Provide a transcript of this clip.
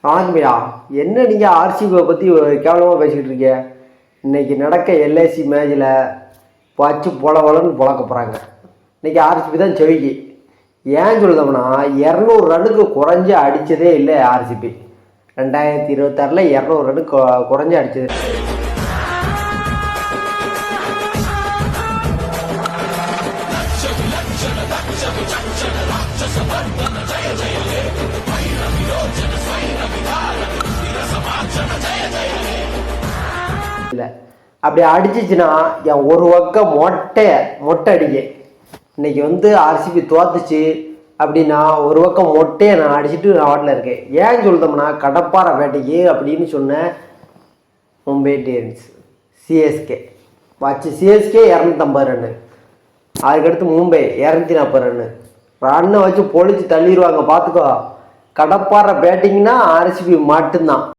ஆண்மையா என்ன நீங்கள் ஆர்சிபியை பற்றி கேவலமாக பேசிக்கிட்டு இருக்கீங்க. இன்றைக்கி நடக்க எல்ஐசி மேட்சில் வச்சு பொலன்னு பொழக்க போகிறாங்க. இன்றைக்கி ஆர்சிபி தான் செவிக்கு. ஏன் சொல்லுதோம்னா 200 ரன்னுக்கு குறைஞ்சி அடித்ததே இல்லை ஆர்சிபி. 2026 200 ரன்னுக்கு குறைஞ்சி அடித்தது. இல்லை அப்படி அடிச்சிச்சுன்னா என் ஒரு பக்கம் மொட்டை அடிக்க. இன்னைக்கு ஆர்சிபி தோத்துச்சு அப்படின்னா ஒரு பக்கம் மொட்டையை நான் அடிச்சுட்டு நான் வாட்டில் இருக்கேன். ஏன் சொல்லிட்டோம்னா கடப்பாறை பேட்டைக்கு அப்படின்னு சொன்னேன். மும்பை இந்தியன்ஸ் சிஎஸ்கே வச்சு சிஎஸ்கே 250 ரன்னு, அதுக்கடுத்து மும்பை 240 ரன்னை வச்சு பொழிச்சு தள்ளிடுவாங்க. பார்த்துக்கோ, கடப்பாறை பேட்டிங்னா ஆர்சிபி மட்டும்தான்.